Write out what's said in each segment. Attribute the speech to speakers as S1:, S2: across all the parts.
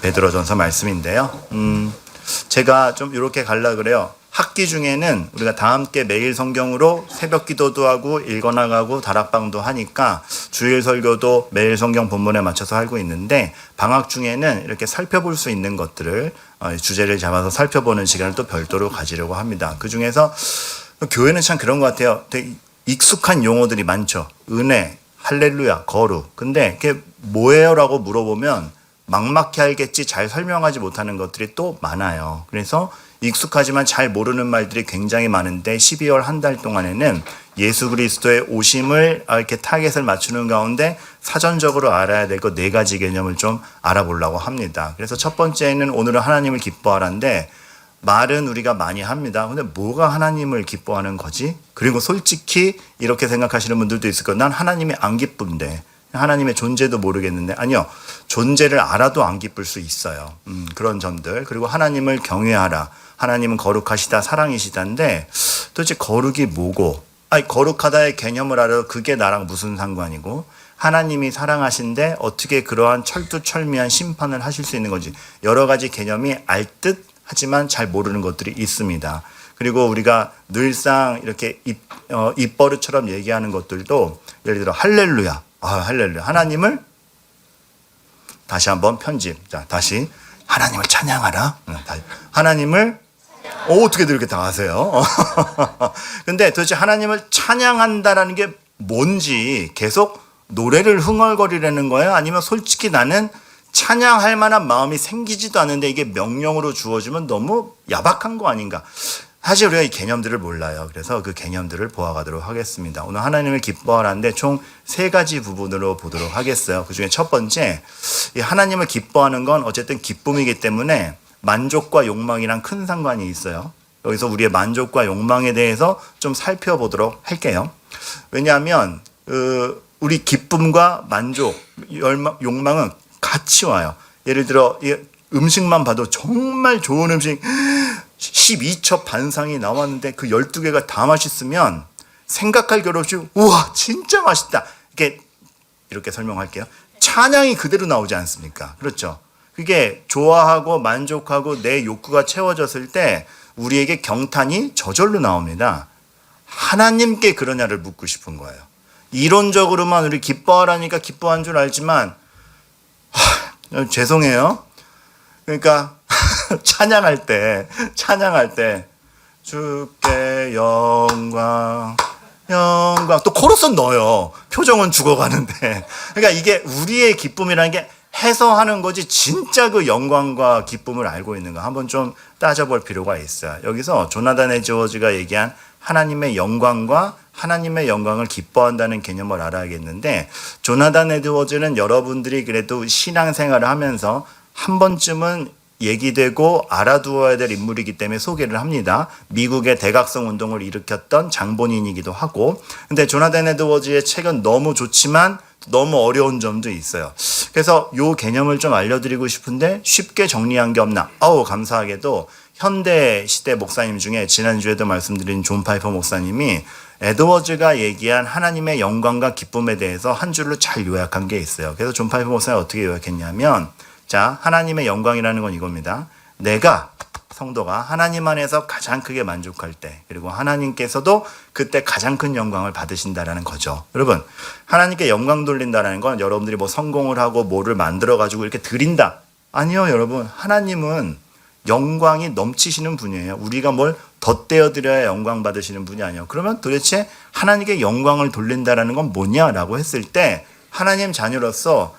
S1: 베드로전서 말씀인데요. 제가 좀 이렇게 가려고 그래요. 학기 중에는 우리가 다 함께 매일 성경으로 새벽 기도도 하고 읽어나가고 다락방도 하니까 주일 설교도 매일 성경 본문에 맞춰서 하고 있는데, 방학 중에는 이렇게 살펴볼 수 있는 것들을 주제를 잡아서 살펴보는 시간을 또 별도로 가지려고 합니다. 그 중에서 교회는 참 그런 것 같아요. 되게 익숙한 용어들이 많죠. 은혜, 할렐루야, 거룩. 근데 그게 뭐예요? 라고 물어보면 막막히 알겠지 잘 설명하지 못하는 것들이 또 많아요. 그래서 익숙하지만 잘 모르는 말들이 굉장히 많은데, 12월 한 달 동안에는 예수 그리스도의 오심을 이렇게 타겟을 맞추는 가운데 사전적으로 알아야 될 것 4가지 개념을 좀 알아보려고 합니다. 그래서 첫 번째는 오늘은 하나님을 기뻐하라인데, 말은 우리가 많이 합니다. 근데 뭐가 하나님을 기뻐하는 거지? 그리고 솔직히 이렇게 생각하시는 분들도 있을 거예요. 난 하나님이 안 기쁜데, 하나님의 존재도 모르겠는데. 아니요, 존재를 알아도 안 기쁠 수 있어요. 그런 점들. 그리고 하나님을 경외하라, 하나님은 거룩하시다, 사랑이시다인데 도대체 거룩이 뭐고, 거룩하다의 개념을 알아도 그게 나랑 무슨 상관이고, 하나님이 사랑하신데 어떻게 그러한 철두철미한 심판을 하실 수 있는 건지, 여러 가지 개념이 알듯 하지만 잘 모르는 것들이 있습니다. 그리고 우리가 늘상 이렇게 입버릇처럼 얘기하는 것들도, 예를 들어 할렐루야, 할렐루야, 하나님을 다시 한번 편집. 자, 다시 하나님을 찬양하라. 하나님을 어떻게들 이렇게 다 아세요? 근데 도대체 하나님을 찬양한다라는 게 뭔지 계속 노래를 흥얼거리라는 거예요? 아니면 솔직히 나는 찬양할 만한 마음이 생기지도 않는데 이게 명령으로 주어지면 너무 야박한 거 아닌가? 사실 우리가 이 개념들을 몰라요. 그래서 그 개념들을 보아가도록 하겠습니다. 오늘 하나님을 기뻐하라는데 총 3가지 부분으로 보도록 하겠어요. 그 중에 첫 번째, 이 하나님을 기뻐하는 건 어쨌든 기쁨이기 때문에 만족과 욕망이랑 큰 상관이 있어요. 여기서 우리의 만족과 욕망에 대해서 좀 살펴보도록 할게요. 왜냐하면 우리 기쁨과 만족, 욕망은 같이 와요. 예를 들어 음식만 봐도 정말 좋은 음식 12첩 반상이 나왔는데 그 12개가 다 맛있으면 생각할 겨를 없이 우와 진짜 맛있다, 이렇게 설명할게요. 찬양이 그대로 나오지 않습니까? 그렇죠? 그게 좋아하고 만족하고 내 욕구가 채워졌을 때 우리에게 경탄이 저절로 나옵니다. 하나님께 그러냐를 묻고 싶은 거예요. 이론적으로만 우리 기뻐하라니까 기뻐한 줄 알지만 죄송해요. 그러니까 찬양할 때 주께 영광 또 코러스는 넣어요. 표정은 죽어가는데. 그러니까 이게 우리의 기쁨이라는 게 해서하는 거지, 진짜 그 영광과 기쁨을 알고 있는가 한번 좀 따져볼 필요가 있어요. 여기서 조나단 에드워즈가 얘기한 하나님의 영광과 하나님의 영광을 기뻐한다는 개념을 알아야겠는데, 조나단 에드워즈는 여러분들이 그래도 신앙생활을 하면서 한 번쯤은 얘기되고 알아두어야 될 인물이기 때문에 소개를 합니다. 미국의 대각성 운동을 일으켰던 장본인이기도 하고. 근데 조나단 에드워즈의 책은 너무 좋지만 너무 어려운 점도 있어요. 그래서 요 개념을 좀 알려드리고 싶은데 쉽게 정리한 게 없나? 감사하게도 현대 시대 목사님 중에 지난주에도 말씀드린 존 파이퍼 목사님이 에드워즈가 얘기한 하나님의 영광과 기쁨에 대해서 한 줄로 잘 요약한 게 있어요. 그래서 존 파이퍼 목사님이 어떻게 요약했냐면, 자, 하나님의 영광이라는 건 이겁니다. 내가, 성도가 하나님 안에서 가장 크게 만족할 때, 그리고 하나님께서도 그때 가장 큰 영광을 받으신다라는 거죠. 여러분, 하나님께 영광 돌린다라는 건 여러분들이 뭐 성공을 하고 뭐를 만들어가지고 이렇게 드린다. 아니요, 여러분. 하나님은 영광이 넘치시는 분이에요. 우리가 뭘 덧대어 드려야 영광 받으시는 분이 아니에요. 그러면 도대체 하나님께 영광을 돌린다라는 건 뭐냐라고 했을 때, 하나님 자녀로서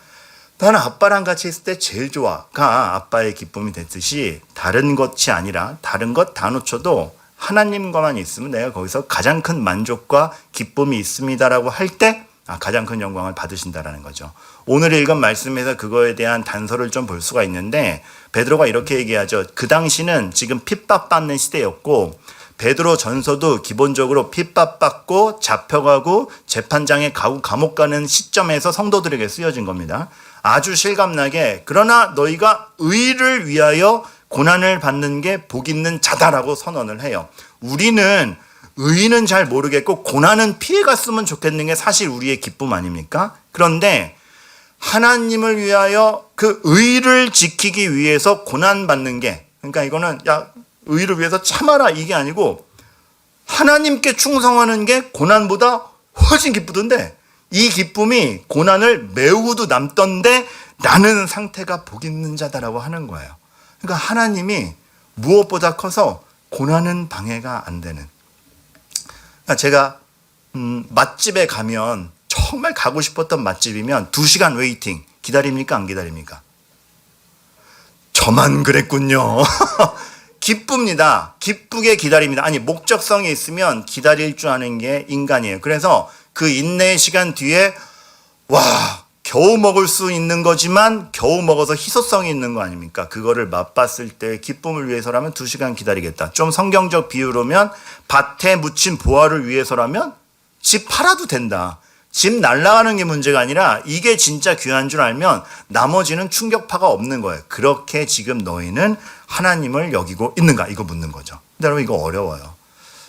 S1: 나는 아빠랑 같이 있을 때 제일 좋아가 아빠의 기쁨이 됐듯이, 다른 것이 아니라 다른 것 다 놓쳐도 하나님과만 있으면 내가 거기서 가장 큰 만족과 기쁨이 있습니다라고 할 때 가장 큰 영광을 받으신다라는 거죠. 오늘 읽은 말씀에서 그거에 대한 단서를 좀 볼 수가 있는데, 베드로가 이렇게 얘기하죠. 그 당시는 지금 핍박받는 시대였고, 베드로 전서도 기본적으로 핍박받고 잡혀가고 재판장에 가고 감옥 가는 시점에서 성도들에게 쓰여진 겁니다. 아주 실감나게, 그러나 너희가 의를 위하여 고난을 받는 게 복 있는 자다라고 선언을 해요. 우리는 의는 잘 모르겠고 고난은 피해갔으면 좋겠는 게 사실 우리의 기쁨 아닙니까? 그런데 하나님을 위하여 그 의를 지키기 위해서 고난받는 게, 그러니까 이거는 야 의를 위해서 참아라 이게 아니고 하나님께 충성하는 게 고난보다 훨씬 기쁘던데, 이 기쁨이 고난을 메우고도 남던데 나는 상태가 복 있는 자다라고 하는 거예요. 그러니까 하나님이 무엇보다 커서 고난은 방해가 안 되는. 그러니까 제가 맛집에 가면 정말 가고 싶었던 맛집이면 2시간 웨이팅 기다립니까 안 기다립니까? 저만 그랬군요. 기쁩니다. 기쁘게 기다립니다. 아니 목적성이 있으면 기다릴 줄 아는 게 인간이에요. 그래서 그 인내의 시간 뒤에 와 겨우 먹을 수 있는 거지만 겨우 먹어서 희소성이 있는 거 아닙니까? 그거를 맛봤을 때 기쁨을 위해서라면 2시간 기다리겠다. 좀 성경적 비유로면 밭에 묻힌 보화를 위해서라면 집 팔아도 된다. 집 날아가는 게 문제가 아니라 이게 진짜 귀한 줄 알면 나머지는 충격파가 없는 거예요. 그렇게 지금 너희는 하나님을 여기고 있는가? 이거 묻는 거죠. 근데 여러분 이거 어려워요.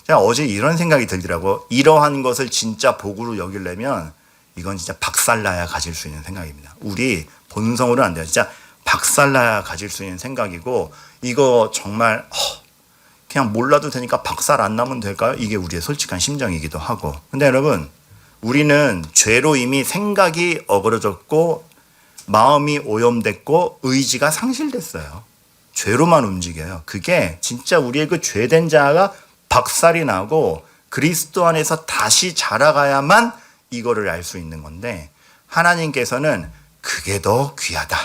S1: 제가 어제 이런 생각이 들더라고. 이러한 것을 진짜 복으로 여기려면 이건 진짜 박살나야 가질 수 있는 생각입니다. 우리 본성으로는 안 돼요. 진짜 박살나야 가질 수 있는 생각이고, 이거 정말 그냥 몰라도 되니까 박살 안 나면 될까요? 이게 우리의 솔직한 심정이기도 하고. 근데 여러분 우리는 죄로 이미 생각이 어그러졌고 마음이 오염됐고 의지가 상실됐어요. 죄로만 움직여요. 그게 진짜 우리의 그 죄된 자가 박살이 나고 그리스도 안에서 다시 자라가야만 이거를 알 수 있는 건데, 하나님께서는 그게 더 귀하다.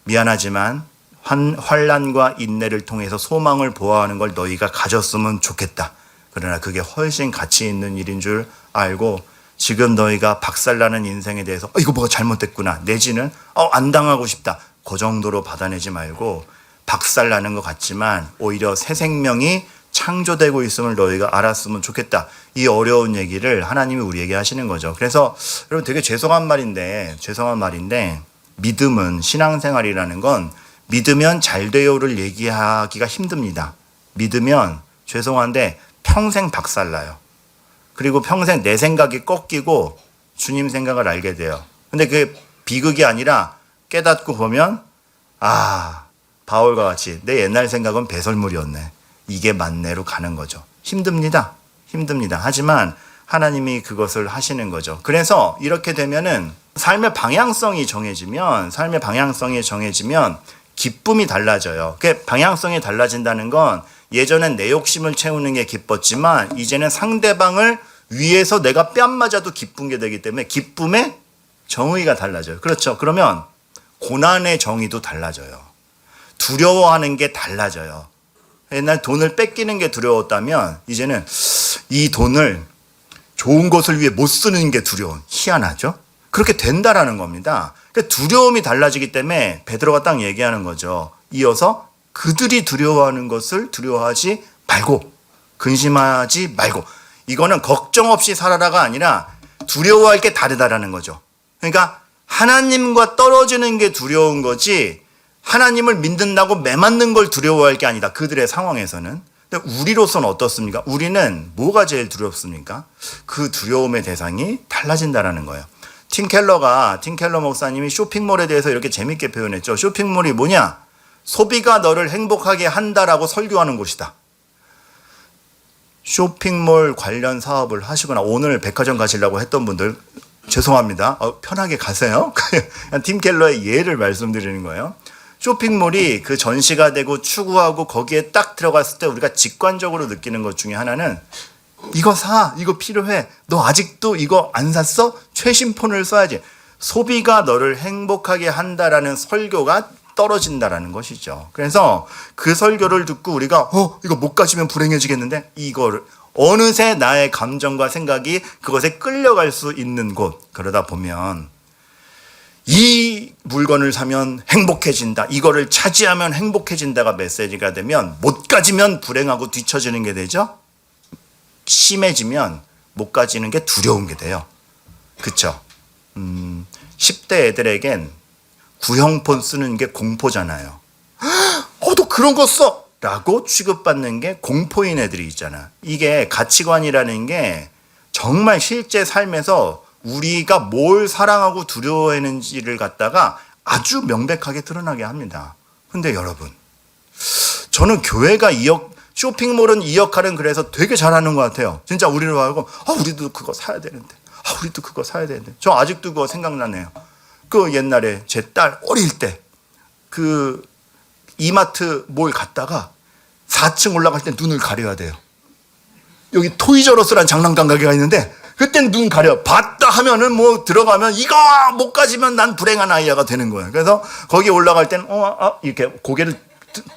S1: 미안하지만 환난과 인내를 통해서 소망을 보호하는 걸 너희가 가졌으면 좋겠다. 그러나 그게 훨씬 가치 있는 일인 줄 알고 지금 너희가 박살나는 인생에 대해서 이거 뭐가 잘못됐구나 내지는 안 당하고 싶다, 그 정도로 받아내지 말고 박살나는 것 같지만 오히려 새 생명이 창조되고 있음을 너희가 알았으면 좋겠다. 이 어려운 얘기를 하나님이 우리에게 하시는 거죠. 그래서 여러분 되게 죄송한 말인데 믿음은, 신앙생활이라는 건 믿으면 잘 돼요를 얘기하기가 힘듭니다. 믿으면 죄송한데 평생 박살나요. 그리고 평생 내 생각이 꺾이고 주님 생각을 알게 돼요. 근데 그게 비극이 아니라 깨닫고 보면 바울과 같이 내 옛날 생각은 배설물이었네, 이게 맞네로 가는 거죠. 힘듭니다. 하지만 하나님이 그것을 하시는 거죠. 그래서 이렇게 되면은 삶의 방향성이 정해지면 기쁨이 달라져요. 그 방향성이 달라진다는 건 예전엔 내 욕심을 채우는 게 기뻤지만 이제는 상대방을 위해서 내가 뺨 맞아도 기쁜 게 되기 때문에 기쁨의 정의가 달라져요. 그렇죠. 그러면 고난의 정의도 달라져요. 두려워하는 게 달라져요. 옛날 돈을 뺏기는 게 두려웠다면 이제는 이 돈을 좋은 것을 위해 못 쓰는 게 두려운, 희한하죠? 그렇게 된다라는 겁니다. 그러니까 두려움이 달라지기 때문에 베드로가 딱 얘기하는 거죠. 이어서 그들이 두려워하는 것을 두려워하지 말고, 근심하지 말고, 이거는 걱정 없이 살아라가 아니라 두려워할 게 다르다라는 거죠. 그러니까 하나님과 떨어지는 게 두려운 거지 하나님을 믿는다고 매맞는 걸 두려워할 게 아니다. 그들의 상황에서는. 근데 우리로서는 어떻습니까? 우리는 뭐가 제일 두렵습니까? 그 두려움의 대상이 달라진다라는 거예요. 팀 켈러 목사님이 쇼핑몰에 대해서 이렇게 재밌게 표현했죠. 쇼핑몰이 뭐냐? 소비가 너를 행복하게 한다라고 설교하는 곳이다. 쇼핑몰 관련 사업을 하시거나 오늘 백화점 가시려고 했던 분들 죄송합니다. 편하게 가세요. 팀 켈러의 예를 말씀드리는 거예요. 쇼핑몰이 그 전시가 되고 추구하고 거기에 딱 들어갔을 때 우리가 직관적으로 느끼는 것 중에 하나는 이거 사, 이거 필요해, 너 아직도 이거 안 샀어? 최신 폰을 써야지. 소비가 너를 행복하게 한다라는 설교가 떨어진다라는 것이죠. 그래서 그 설교를 듣고 우리가 이거 못 가지면 불행해지겠는데, 이거를 어느새 나의 감정과 생각이 그것에 끌려갈 수 있는 곳, 그러다 보면 이 물건을 사면 행복해진다, 이거를 차지하면 행복해진다가 메시지가 되면 못 가지면 불행하고 뒤처지는 게 되죠. 심해지면 못 가지는 게 두려운 게 돼요. 그쵸? 10대 애들에겐 구형폰 쓰는 게 공포잖아요. 너 그런 거 써! 라고 취급받는 게 공포인 애들이 있잖아. 이게 가치관이라는 게 정말 실제 삶에서 우리가 뭘 사랑하고 두려워했는지를 갖다가 아주 명백하게 드러나게 합니다. 근데 여러분, 저는 교회가 쇼핑몰은 이 역할은 그래서 되게 잘하는 것 같아요. 진짜 우리로 하고, 우리도 그거 사야 되는데, 우리도 그거 사야 되는데. 저 아직도 그거 생각나네요. 그 옛날에 제 딸 어릴 때, 그 이마트 몰 갔다가 4층 올라갈 때 눈을 가려야 돼요. 여기 토이저러스란 장난감 가게가 있는데, 그땐 눈 가려. 봤다 하면은 뭐 들어가면 이거 못 가지면 난 불행한 아이야가 되는 거예요. 그래서 거기 올라갈 땐, 이렇게 고개를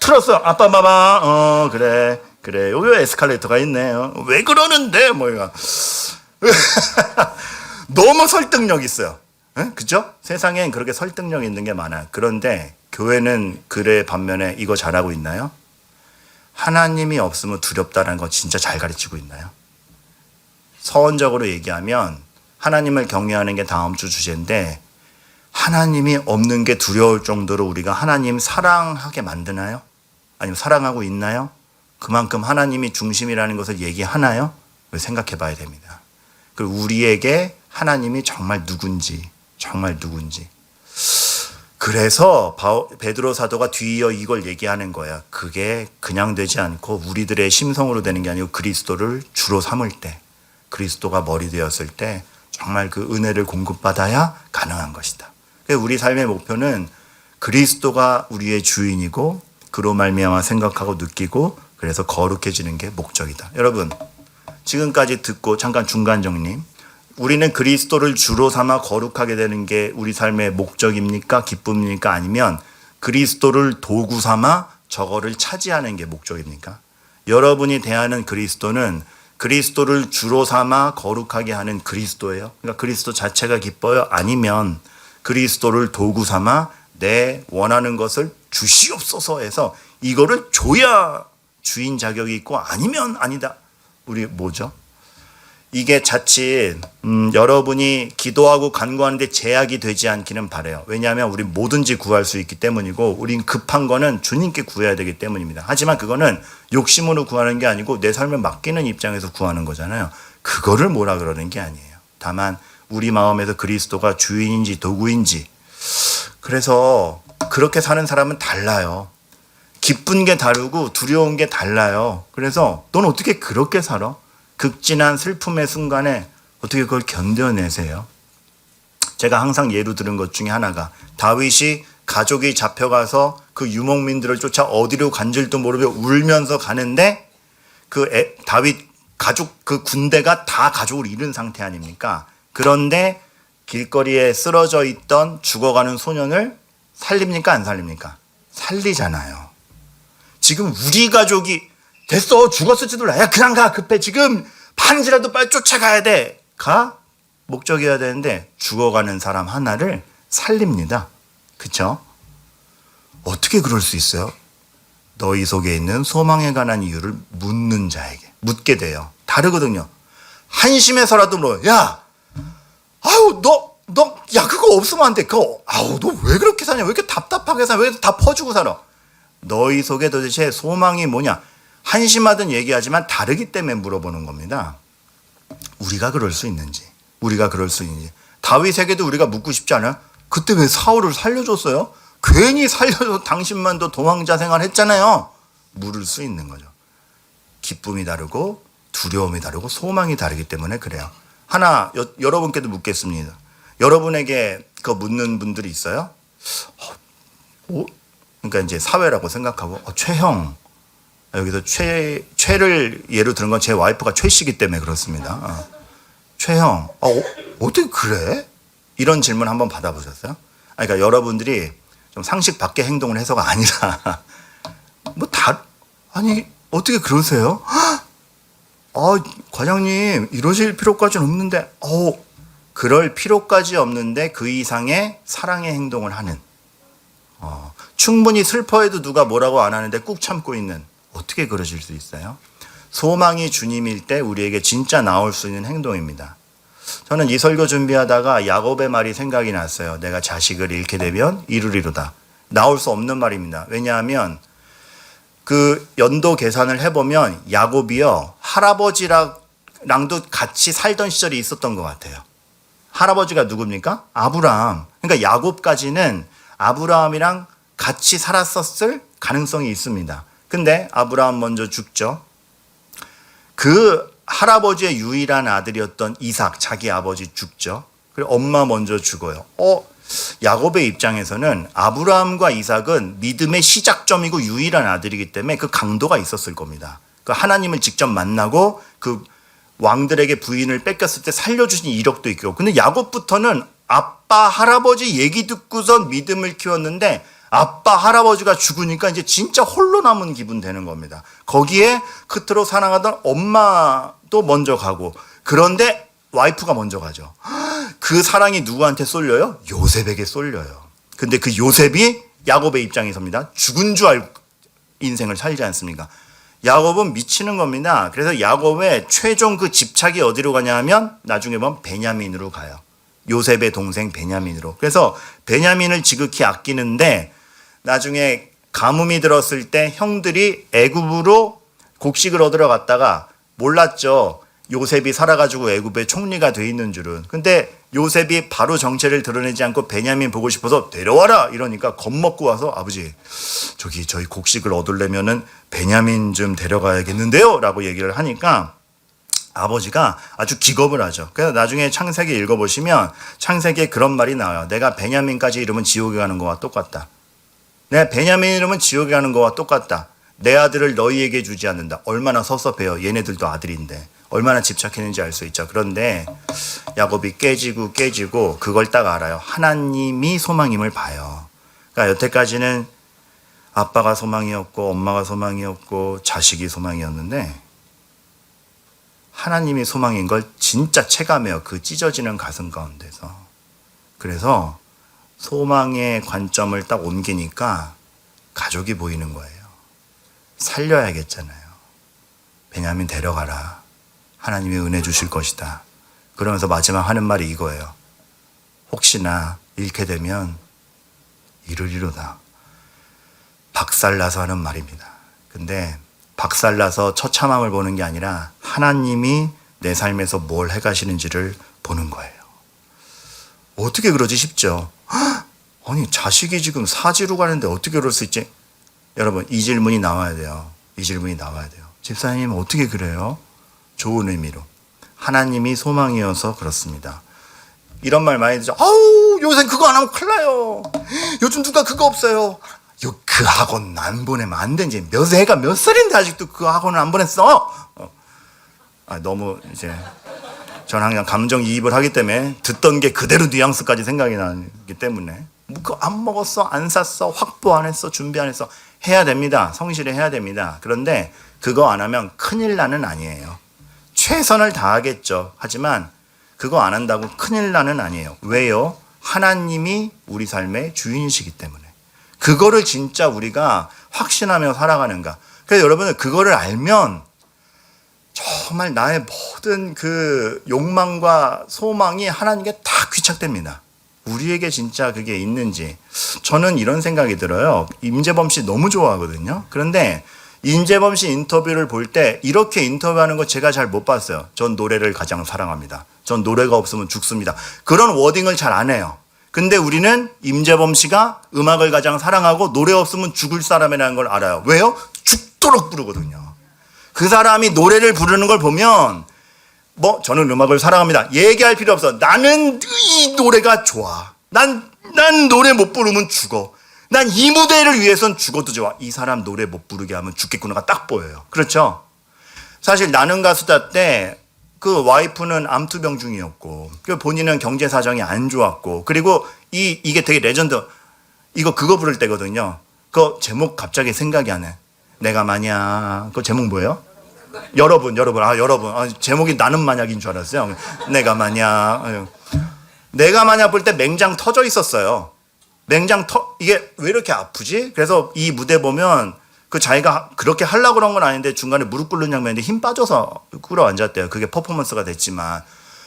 S1: 틀었어요. 아빠 봐봐. 그래. 여기 에스컬레이터가 있네요. 왜 그러는데? 뭐야. 너무 설득력 있어요. 그죠? 세상엔 그렇게 설득력 있는 게 많아요. 그런데 교회는 그래 반면에 이거 잘하고 있나요? 하나님이 없으면 두렵다는 거 진짜 잘 가르치고 있나요? 서원적으로 얘기하면 하나님을 경외하는 게 다음 주 주제인데, 하나님이 없는 게 두려울 정도로 우리가 하나님 사랑하게 만드나요? 아니면 사랑하고 있나요? 그만큼 하나님이 중심이라는 것을 얘기하나요? 생각해 봐야 됩니다. 그리고 우리에게 하나님이 정말 누군지. 그래서 베드로 사도가 뒤이어 이걸 얘기하는 거야. 그게 그냥 되지 않고 우리들의 심성으로 되는 게 아니고 그리스도를 주로 삼을 때, 그리스도가 머리 되었을 때 정말 그 은혜를 공급받아야 가능한 것이다. 우리 삶의 목표는 그리스도가 우리의 주인이고 그로 말미암아 생각하고 느끼고 그래서 거룩해지는 게 목적이다. 여러분, 지금까지 듣고 잠깐 중간 정리. 우리는 그리스도를 주로 삼아 거룩하게 되는 게 우리 삶의 목적입니까? 기쁨입니까? 아니면 그리스도를 도구 삼아 저거를 차지하는 게 목적입니까? 여러분이 대하는 그리스도는 그리스도를 주로 삼아 거룩하게 하는 그리스도예요. 그러니까 그리스도 자체가 기뻐요? 아니면 그리스도를 도구 삼아 내 원하는 것을 주시옵소서 해서 이거를 줘야 주인 자격이 있고 아니면 아니다. 우리 뭐죠? 이게 자칫 여러분이 기도하고 간구하는데 제약이 되지 않기는 바라요. 왜냐하면 우리 뭐든지 구할 수 있기 때문이고 우린 급한 거는 주님께 구해야 되기 때문입니다. 하지만 그거는 욕심으로 구하는 게 아니고 내 삶을 맡기는 입장에서 구하는 거잖아요. 그거를 뭐라 그러는 게 아니에요. 다만 우리 마음에서 그리스도가 주인인지 도구인지, 그래서 그렇게 사는 사람은 달라요. 기쁜 게 다르고 두려운 게 달라요. 그래서 넌 어떻게 그렇게 살아? 극진한 슬픔의 순간에 어떻게 그걸 견뎌내세요? 제가 항상 예로 들은 것 중에 하나가, 다윗이 가족이 잡혀가서 그 유목민들을 쫓아 어디로 간줄도 모르고 울면서 가는데 다윗 가족 그 군대가 다 가족을 잃은 상태 아닙니까? 그런데 길거리에 쓰러져 있던 죽어가는 소년을 살립니까? 안 살립니까? 살리잖아요. 지금 우리 가족이 됐어, 죽었을지도 몰라, 야 그냥 가, 급해, 지금 반지라도 빨리 쫓아가야 돼, 가? 목적이어야 되는데 죽어가는 사람 하나를 살립니다. 그쵸? 어떻게 그럴 수 있어요? 너희 속에 있는 소망에 관한 이유를 묻는 자에게 묻게 돼요. 다르거든요. 한심해서라도 물어요. 야, 야 그거 없으면 안 돼. 그거 너 왜 그렇게 사냐? 왜 이렇게 답답하게 사냐? 왜 다 퍼주고 살아? 너희 속에 도대체 소망이 뭐냐? 한심하든 얘기하지만 다르기 때문에 물어보는 겁니다. 우리가 그럴 수 있는지. 다윗에게도 우리가 묻고 싶지 않아요? 그때 왜 사울을 살려줬어요? 괜히 살려줘. 당신만도 도망자 생활했잖아요. 물을 수 있는 거죠. 기쁨이 다르고 두려움이 다르고 소망이 다르기 때문에 그래요. 하나 여러분께도 묻겠습니다. 여러분에게 그 묻는 분들이 있어요? 그러니까 이제 사회라고 생각하고 최형, 여기서 최를 예로 들은 건 제 와이프가 최씨기 때문에 그렇습니다. 최형, 어떻게 그래? 이런 질문 한번 받아보셨어요? 그러니까 여러분들이 좀 상식 밖의 행동을 해서가 아니라 아니 어떻게 그러세요? 과장님 이러실 필요까지는 없는데, 그럴 필요까지 없는데 그 이상의 사랑의 행동을 하는, 충분히 슬퍼해도 누가 뭐라고 안 하는데 꾹 참고 있는, 어떻게 그러실 수 있어요? 소망이 주님일 때 우리에게 진짜 나올 수 있는 행동입니다. 저는 이 설교 준비하다가 야곱의 말이 생각이 났어요. 내가 자식을 잃게 되면 이루리로다. 나올 수 없는 말입니다. 왜냐하면 그 연도 계산을 해보면 야곱이요, 할아버지랑도 같이 살던 시절이 있었던 것 같아요. 할아버지가 누굽니까? 아브라함. 그러니까 야곱까지는 아브라함이랑 같이 살았었을 가능성이 있습니다. 근데 아브라함 먼저 죽죠. 그 할아버지의 유일한 아들이었던 이삭, 자기 아버지 죽죠. 그리고 엄마 먼저 죽어요. 야곱의 입장에서는 아브라함과 이삭은 믿음의 시작점이고 유일한 아들이기 때문에 그 강도가 있었을 겁니다. 그 하나님을 직접 만나고 그 왕들에게 부인을 뺏겼을 때 살려주신 이력도 있고. 근데 야곱부터는 아빠, 할아버지 얘기 듣고선 믿음을 키웠는데 아빠, 할아버지가 죽으니까 이제 진짜 홀로 남은 기분 되는 겁니다. 거기에 그토록 사랑하던 엄마도 먼저 가고, 그런데 와이프가 먼저 가죠. 그 사랑이 누구한테 쏠려요? 요셉에게 쏠려요. 근데 그 요셉이 야곱의 입장에서입니다. 죽은 줄 알고 인생을 살지 않습니까? 야곱은 미치는 겁니다. 그래서 야곱의 최종 그 집착이 어디로 가냐 하면 나중에 보면 베냐민으로 가요. 요셉의 동생 베냐민으로. 그래서 베냐민을 지극히 아끼는데 나중에 가뭄이 들었을 때 형들이 애굽으로 곡식을 얻으러 갔다가 몰랐죠. 요셉이 살아가지고 애굽의 총리가 돼 있는 줄은. 근데 요셉이 바로 정체를 드러내지 않고 베냐민 보고 싶어서 데려와라 이러니까 겁먹고 와서 아버지 저희 곡식을 얻으려면은 베냐민 좀 데려가야겠는데요 라고 얘기를 하니까 아버지가 아주 기겁을 하죠. 그래서 나중에 창세기 읽어보시면 창세기에 그런 말이 나와요. 내가 베냐민까지 이러면 지옥에 가는 거와 똑같다. 내가 베냐민 이러면 지옥에 가는 거와 똑같다. 내 아들을 너희에게 주지 않는다. 얼마나 섭섭해요. 얘네들도 아들인데. 얼마나 집착했는지 알 수 있죠. 그런데 야곱이 깨지고 그걸 딱 알아요. 하나님이 소망임을 봐요. 그러니까 여태까지는 아빠가 소망이었고 엄마가 소망이었고 자식이 소망이었는데 하나님이 소망인 걸 진짜 체감해요. 그 찢어지는 가슴 가운데서. 그래서 소망의 관점을 딱 옮기니까 가족이 보이는 거예요. 살려야겠잖아요. 베냐민 데려가라. 하나님이 은혜 주실 것이다. 그러면서 마지막 하는 말이 이거예요. 혹시나 잃게 되면 이르리로다. 박살나서 하는 말입니다. 근데 박살나서 처참함을 보는 게 아니라 하나님이 내 삶에서 뭘 해가시는지를 보는 거예요. 어떻게 그러지 싶죠? 아니 자식이 지금 사지로 가는데 어떻게 그럴 수 있지? 여러분 이 질문이 나와야 돼요. 이 질문이 나와야 돼요. 집사님 어떻게 그래요? 좋은 의미로. 하나님이 소망이어서 그렇습니다. 이런 말 많이 듣죠. 아우 요새 그거 안 하면 큰일 나요. 요즘 누가 그거 없어요. 그 학원 안 보내면 안 되지. 애가 몇 살인데 아직도 그 학원을 안 보냈어? 너무 이제 저는 항상 감정이입을 하기 때문에 듣던 게 그대로 뉘앙스까지 생각이 나기 때문에 그거 안 먹었어, 안 샀어, 확보 안 했어, 준비 안 했어. 해야 됩니다. 성실히 해야 됩니다. 그런데 그거 안 하면 큰일 나는 아니에요. 최선을 다하겠죠. 하지만 그거 안 한다고 큰일 나는 아니에요. 왜요? 하나님이 우리 삶의 주인이시기 때문에. 그거를 진짜 우리가 확신하며 살아가는가. 그래서 여러분은 그거를 알면 정말 나의 모든 그 욕망과 소망이 하나님께 다 귀착됩니다. 우리에게 진짜 그게 있는지. 저는 이런 생각이 들어요. 임재범 씨 너무 좋아하거든요. 그런데 임재범 씨 인터뷰를 볼 때 이렇게 인터뷰하는 거 제가 잘 못 봤어요. 전 노래를 가장 사랑합니다. 전 노래가 없으면 죽습니다. 그런 워딩을 잘 안 해요. 근데 우리는 임재범 씨가 음악을 가장 사랑하고 노래 없으면 죽을 사람이라는 걸 알아요. 왜요? 죽도록 부르거든요. 그 사람이 노래를 부르는 걸 보면 저는 음악을 사랑합니다. 얘기할 필요 없어. 나는 이 노래가 좋아. 난 노래 못 부르면 죽어. 난 이 무대를 위해선 죽어도 좋아. 이 사람 노래 못 부르게 하면 죽겠구나가 딱 보여요. 그렇죠? 사실 나는 가수다 때 그 와이프는 암투병 중이었고 본인은 경제 사정이 안 좋았고 그리고 이게 되게 레전드. 그거 부를 때거든요. 그 제목 갑자기 생각이 안 해. 내가 만약 그 제목 뭐예요? 여러분. 제목이 나는 만약인 줄 알았어요. 내가 만약 볼 때 맹장 터져 있었어요. 이게 왜 이렇게 아프지? 그래서 이 무대 보면 그 자기가 그렇게 하려고 그런 건 아닌데 중간에 무릎 꿇는 장면인데 힘 빠져서 끌어앉았대요. 그게 퍼포먼스가 됐지만.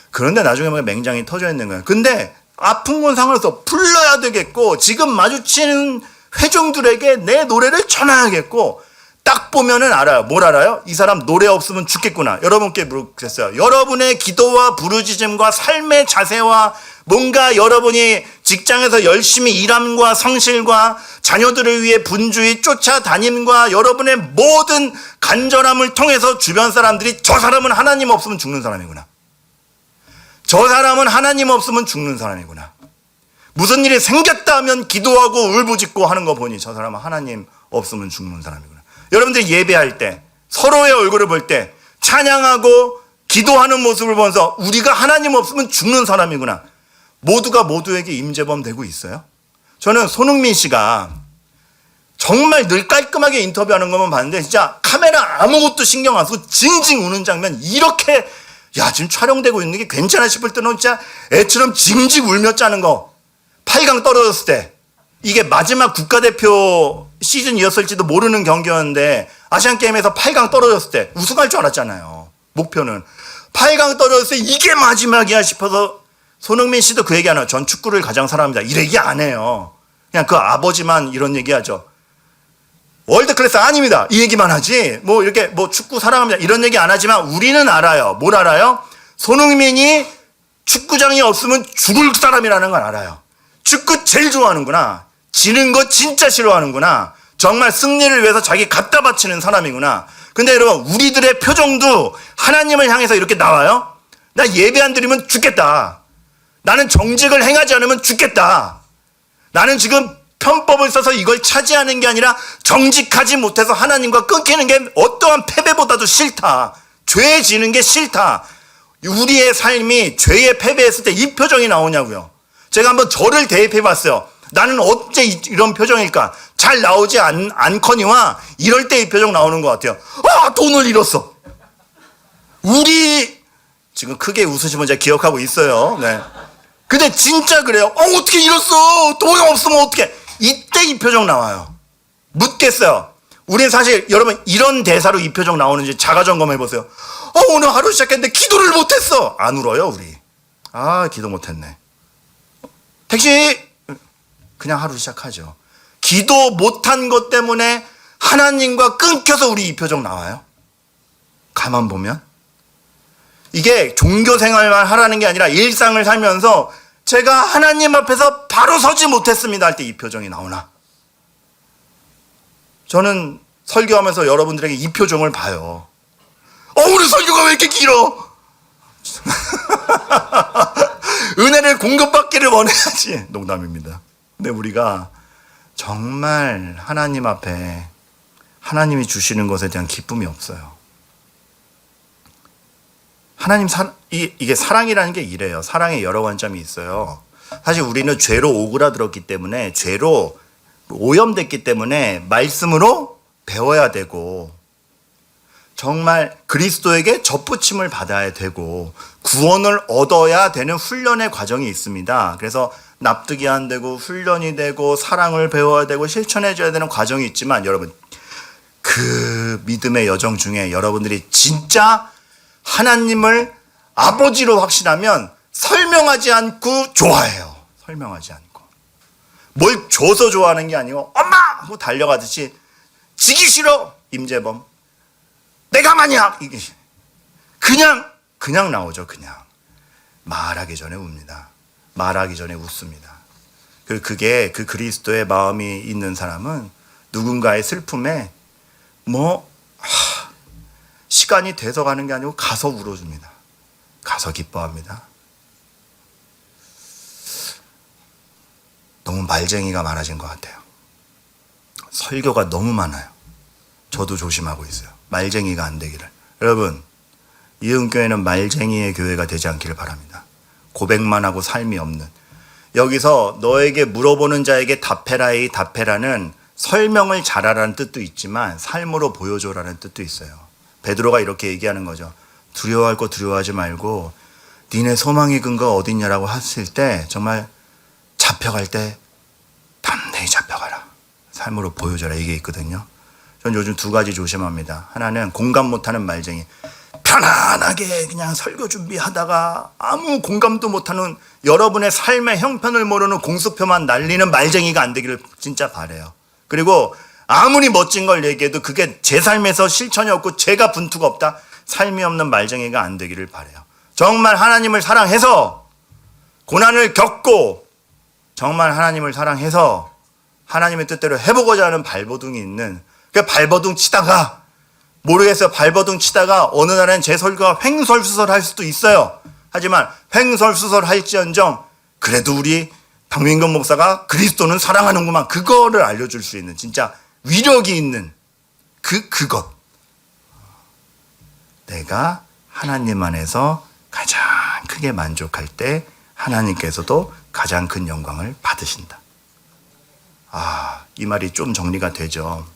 S1: 그런데 나중에 보면 맹장이 터져 있는 거예요. 근데 아픈 건 상관없어. 불러야 되겠고 지금 마주치는 회중들에게 내 노래를 전해야겠고 딱 딱 보면은 알아요. 뭘 알아요? 이 사람 노래 없으면 죽겠구나. 여러분께 물었어요. 여러분의 기도와 부르짖음과 삶의 자세와 뭔가 여러분이 직장에서 열심히 일함과 성실과 자녀들을 위해 분주히 쫓아다님과 여러분의 모든 간절함을 통해서 주변 사람들이 저 사람은 하나님 없으면 죽는 사람이구나. 저 사람은 하나님 없으면 죽는 사람이구나. 무슨 일이 생겼다 하면 기도하고 울부짖고 하는 거 보니 저 사람은 하나님 없으면 죽는 사람이구나. 여러분들이 예배할 때 서로의 얼굴을 볼 때 찬양하고 기도하는 모습을 보면서 우리가 하나님 없으면 죽는 사람이구나. 모두가 모두에게 임재범 되고 있어요. 저는 손흥민 씨가 정말 늘 깔끔하게 인터뷰하는 것만 봤는데 진짜 카메라 아무것도 신경 안 쓰고 징징 우는 장면 이렇게 야 지금 촬영되고 있는 게 괜찮아 싶을 때는 진짜 애처럼 징징 울며 짜는 거 8강 떨어졌을 때 이게 마지막 국가대표 시즌이었을지도 모르는 경기였는데 아시안게임에서 8강 떨어졌을 때 우승할 줄 알았잖아요. 목표는 8강 떨어졌을 때 이게 마지막이야 싶어서 손흥민 씨도 그 얘기 안 해요. 전 축구를 가장 사랑합니다. 이 얘기 안 해요. 그냥 그 아버지만 이런 얘기 하죠. 월드클래스 아닙니다. 이 얘기만 하지. 뭐 이렇게 뭐 축구 사랑합니다. 이런 얘기 안 하지만 우리는 알아요. 뭘 알아요? 손흥민이 축구장이 없으면 죽을 사람이라는 걸 알아요. 축구 제일 좋아하는구나. 지는 거 진짜 싫어하는구나. 정말 승리를 위해서 자기 갖다 바치는 사람이구나. 근데 여러분 우리들의 표정도 하나님을 향해서 이렇게 나와요. 나 예배 안 드리면 죽겠다. 나는 정직을 행하지 않으면 죽겠다. 나는 지금 편법을 써서 이걸 차지하는 게 아니라 정직하지 못해서 하나님과 끊기는 게 어떠한 패배보다도 싫다. 죄 지는 게 싫다. 우리의 삶이 죄에 패배했을 때 이 표정이 나오냐고요. 제가 한번 저를 대입해 봤어요. 나는 어째 이런 표정일까? 잘 나오지 않거니와 이럴 때 이 표정 나오는 것 같아요. 아, 돈을 잃었어. 우리 지금 크게 웃으시면 제가 기억하고 있어요. 네. 근데 진짜 그래요. 어떻게 잃었어? 돈이 없으면 어떻게? 이때 이 표정 나와요. 묻겠어요. 우리는 사실 여러분 이런 대사로 이 표정 나오는지 자가 점검해 보세요. 오늘 하루 시작했는데 기도를 못했어. 안 울어요 우리. 기도 못했네. 택시 그냥 하루 시작하죠. 기도 못한 것 때문에 하나님과 끊겨서 우리 이 표정 나와요. 가만 보면 이게 종교 생활만 하라는 게 아니라 일상을 살면서 제가 하나님 앞에서 바로 서지 못했습니다 할 때 이 표정이 나오나? 저는 설교하면서 여러분들에게 이 표정을 봐요. 오늘 설교가 왜 이렇게 길어? 은혜를 공급받기를 원해야지. 농담입니다. 근데 우리가 정말 하나님 앞에 하나님이 주시는 것에 대한 기쁨이 없어요. 이게 사랑이라는 게 이래요. 사랑에 여러 관점이 있어요. 사실 우리는 죄로 오그라들었기 때문에 죄로 오염됐기 때문에 말씀으로 배워야 되고 정말 그리스도에게 접붙임을 받아야 되고 구원을 얻어야 되는 훈련의 과정이 있습니다. 그래서 납득이 안 되고 훈련이 되고 사랑을 배워야 되고 실천해줘야 되는 과정이 있지만 여러분 그 믿음의 여정 중에 여러분들이 진짜 하나님을 아버지로 확신하면 설명하지 않고 좋아해요. 설명하지 않고. 뭘 줘서 좋아하는 게 아니고 엄마! 하고 달려가듯이 지기 싫어! 임재범. 내가 만약! 이게 그냥 나오죠. 그냥. 말하기 전에 웁니다. 말하기 전에 웃습니다. 그게 그 그리스도의 마음이 있는 사람은 누군가의 슬픔에 시간이 돼서 가는 게 아니고 가서 울어줍니다. 가서 기뻐합니다. 너무 말쟁이가 많아진 것 같아요. 설교가 너무 많아요. 저도 조심하고 있어요. 말쟁이가 안 되기를. 여러분, 이은교회는 말쟁이의 교회가 되지 않기를 바랍니다. 고백만 하고 삶이 없는. 여기서 너에게 물어보는 자에게 답해라의 답해라는 설명을 잘하라는 뜻도 있지만 삶으로 보여줘라는 뜻도 있어요. 베드로가 이렇게 얘기하는 거죠. 두려워할 거 두려워하지 말고 니네 소망의 근거가 어딨냐라고 했을 때 정말 잡혀갈 때 담대히 잡혀가라. 삶으로 보여줘라 이게 있거든요. 전 요즘 두 가지 조심합니다. 하나는 공감 못하는 말쟁이. 편안하게 그냥 설교 준비하다가 아무 공감도 못하는 여러분의 삶의 형편을 모르는 공수표만 날리는 말쟁이가 안 되기를 진짜 바라요. 그리고 아무리 멋진 걸 얘기해도 그게 제 삶에서 실천이 없고 제가 분투가 없다. 삶이 없는 말쟁이가 안 되기를 바라요. 정말 하나님을 사랑해서 고난을 겪고 정말 하나님을 사랑해서 하나님의 뜻대로 해보고자 하는 발버둥이 있는, 그 발버둥 치다가 모르겠어요. 발버둥 치다가 어느 날엔 제 설교가 횡설수설할 수도 있어요. 하지만 횡설수설할지언정 그래도 우리 박민건 목사가 그리스도는 사랑하는구만, 그거를 알려줄 수 있는 진짜 위력이 있는 그것. 내가 하나님 안에서 가장 크게 만족할 때 하나님께서도 가장 큰 영광을 받으신다. 이 말이 좀 정리가 되죠.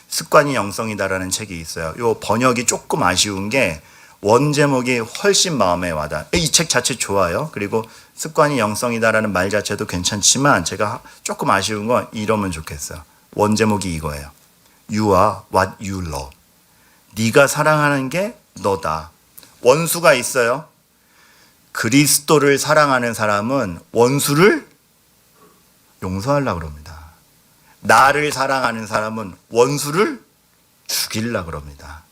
S1: 습관이 영성이다라는 책이 있어요. 이 번역이 조금 아쉬운 게 원 제목이 훨씬 마음에 와닿아. 이 책 자체 좋아요. 그리고 습관이 영성이다라는 말 자체도 괜찮지만 제가 조금 아쉬운 건 이러면 좋겠어요. 원 제목이 이거예요. You are what you love. 네가 사랑하는 게 너다. 원수가 있어요. 그리스도를 사랑하는 사람은 원수를 용서하려고 그럽니다. 나를 사랑하는 사람은 원수를 죽이려고 그럽니다.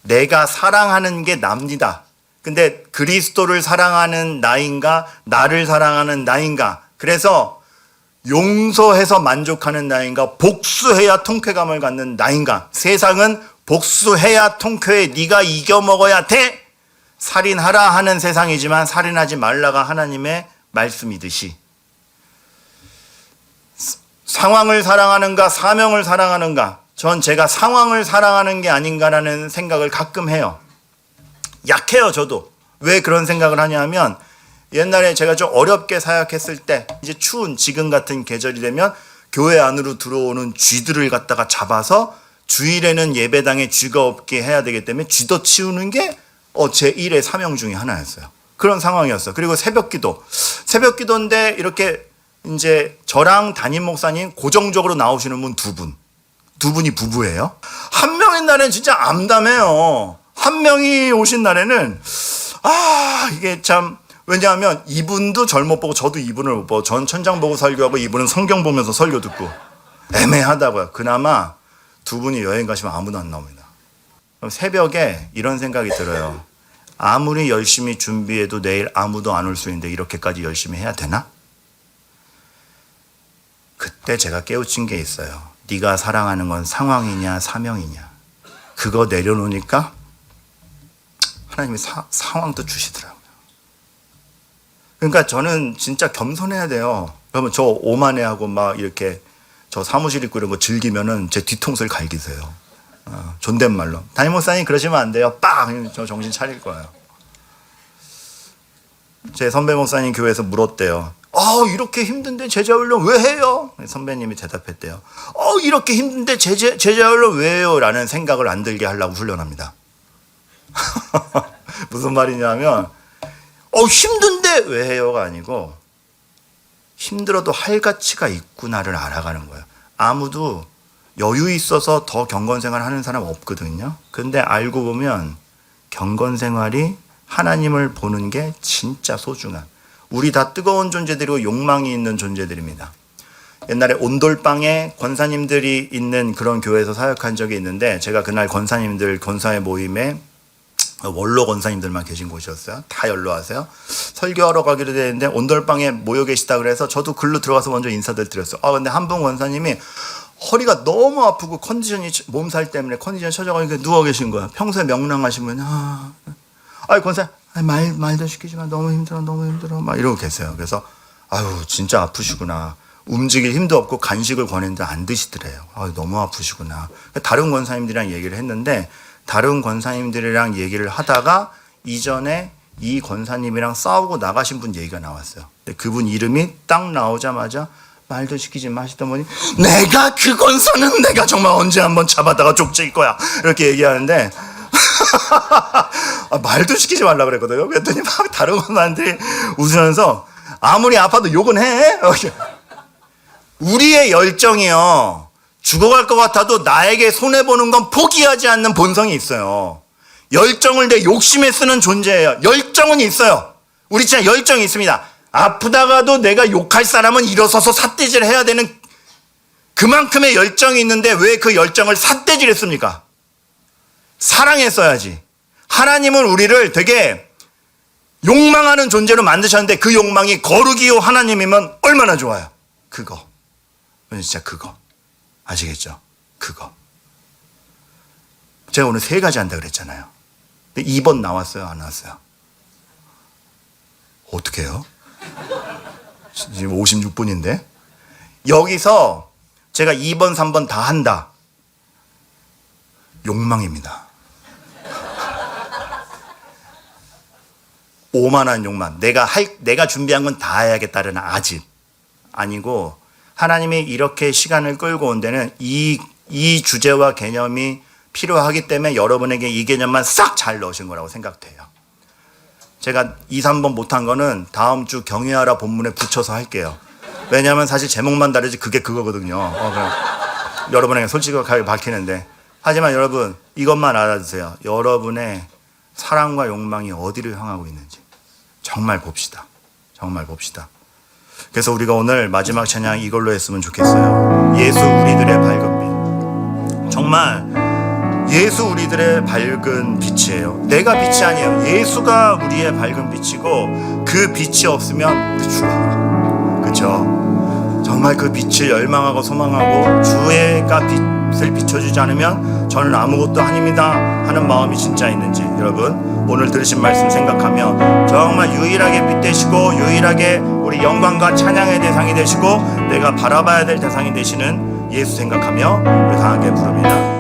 S1: 내가 사랑하는 게 납니다. 근데 그리스도를 사랑하는 나인가, 나를 사랑하는 나인가, 그래서 용서해서 만족하는 나인가, 복수해야 통쾌감을 갖는 나인가. 세상은 복수해야 통쾌해, 네가 이겨먹어야 돼, 살인하라 하는 세상이지만 살인하지 말라가 하나님의 말씀이듯이 상황을 사랑하는가 사명을 사랑하는가, 전 제가 상황을 사랑하는 게 아닌가라는 생각을 가끔 해요. 약해요, 저도. 왜 그런 생각을 하냐면 옛날에 제가 좀 어렵게 사역했을 때, 이제 추운 지금 같은 계절이 되면 교회 안으로 들어오는 쥐들을 갖다가 잡아서 주일에는 예배당에 쥐가 없게 해야 되기 때문에 쥐도 치우는 게 제 1의 사명 중에 하나였어요. 그런 상황이었어요. 그리고 새벽 기도인데 이렇게 이제 저랑 담임 목사님 고정적으로 나오시는 분 두 분이 부부예요. 한 명의 날엔 진짜 암담해요. 한 명이 오신 날에는 이게 참, 왜냐하면 이분도 절 못 보고 저도 이분을 못 보고, 전 천장 보고 설교하고 이분은 성경 보면서 설교 듣고 애매하다고요. 그나마 두 분이 여행 가시면 아무도 안 나옵니다. 그럼 새벽에 이런 생각이 들어요. 아무리 열심히 준비해도 내일 아무도 안 올 수 있는데 이렇게까지 열심히 해야 되나? 그때 제가 깨우친 게 있어요. 네가 사랑하는 건 상황이냐 사명이냐. 그거 내려놓으니까 하나님이 상황도 주시더라고요. 그러니까 저는 진짜 겸손해야 돼요. 그러면 저 오만해하고 막 이렇게 저 사무실 있고 이런 거 즐기면은 제 뒤통수를 갈기세요. 존댓말로. 담임 목사님 그러시면 안 돼요. 빵! 저 정신 차릴 거예요. 제 선배 목사님 교회에서 물었대요. 이렇게 힘든데 제자훈련 왜 해요? 선배님이 대답했대요. 이렇게 힘든데 제자훈련 왜 해요? 라는 생각을 안 들게 하려고 훈련합니다. 무슨 말이냐면 힘든데 왜 해요가 아니고 힘들어도 할 가치가 있구나를 알아가는 거예요. 아무도 여유 있어서 더 경건생활 하는 사람 없거든요. 근데 알고 보면 경건생활이 하나님을 보는 게 진짜 소중한, 우리 다 뜨거운 존재들이고 욕망이 있는 존재들입니다. 옛날에 온돌방에 권사님들이 있는 그런 교회에서 사역한 적이 있는데, 제가 그날 권사님들 권사의 모임에 원로 권사님들만 계신 곳이었어요. 다 연로하세요. 설교하러 가기로 되는데 온돌방에 모여 계시다 그래서 저도 글로 들어가서 먼저 인사들 드렸어요. 근데 한 분 권사님이 허리가 너무 아프고 컨디션이, 몸살 때문에 컨디션이 처져가니까 누워 계신 거야. 평소에 명랑하시면 권사 말도 시키지 마, 너무 힘들어 막 이러고 계세요. 그래서 진짜 아프시구나. 움직일 힘도 없고 간식을 권했는데 안 드시더래요. 너무 아프시구나. 다른 권사님들이랑 얘기를 했는데, 다른 권사님들이랑 얘기를 하다가 이전에 이 권사님이랑 싸우고 나가신 분 얘기가 나왔어요. 근데 그분 이름이 딱 나오자마자 말도 시키지 마시던 분이, 내가 그 권사는 내가 정말 언제 한번 잡아다가 쪽질 거야, 이렇게 얘기하는데 말도 시키지 말라 그랬거든요. 그랬더니 막 다른 권사님들이 웃으면서 아무리 아파도 욕은 해. 우리의 열정이요, 죽어갈 것 같아도 나에게 손해보는 건 포기하지 않는 본성이 있어요. 열정을 내 욕심에 쓰는 존재예요. 열정은 있어요. 우리 진짜 열정이 있습니다. 아프다가도 내가 욕할 사람은 일어서서 삿대질 해야 되는 그만큼의 열정이 있는데 왜 그 열정을 삿대질했습니까? 사랑했어야지. 하나님은 우리를 되게 욕망하는 존재로 만드셨는데 그 욕망이 거룩이요 하나님이면 얼마나 좋아요. 그거. 진짜 그거. 아시겠죠? 그거. 제가 오늘 3가지 한다 그랬잖아요. 근데 2번 나왔어요? 안 나왔어요? 어떻게 해요? 지금 56분인데? 여기서 제가 2번, 3번 다 한다. 욕망입니다. 오만한 욕망. 내가 준비한 건 다 해야겠다는 아집. 아니고, 하나님이 이렇게 시간을 끌고 온 데는 이 주제와 개념이 필요하기 때문에 여러분에게 이 개념만 싹 잘 넣으신 거라고 생각돼요. 제가 2, 3번 못한 거는 다음 주 경외하라 본문에 붙여서 할게요. 왜냐하면 사실 제목만 다르지 그게 그거거든요. 여러분에게 솔직하게 밝히는데. 하지만 여러분 이것만 알아주세요. 여러분의 사랑과 욕망이 어디를 향하고 있는지 정말 봅시다. 정말 봅시다. 그래서 우리가 오늘 마지막 찬양 이걸로 했으면 좋겠어요. 예수 우리들의 밝은 빛. 정말 예수 우리들의 밝은 빛이에요. 내가 빛이 아니에요. 예수가 우리의 밝은 빛이고 그 빛이 없으면 우리 죽어요. 그렇죠? 정말 그 빛을 열망하고 소망하고 주가 빛을 비춰주지 않으면 저는 아무것도 아닙니다 하는 마음이 진짜 있는지 여러분 오늘 들으신 말씀 생각하면 정말 유일하게 빛 되시고 유일하게 우리 영광과 찬양의 대상이 되시고 내가 바라봐야 될 대상이 되시는 예수 생각하며 우리 다 함께 부릅니다.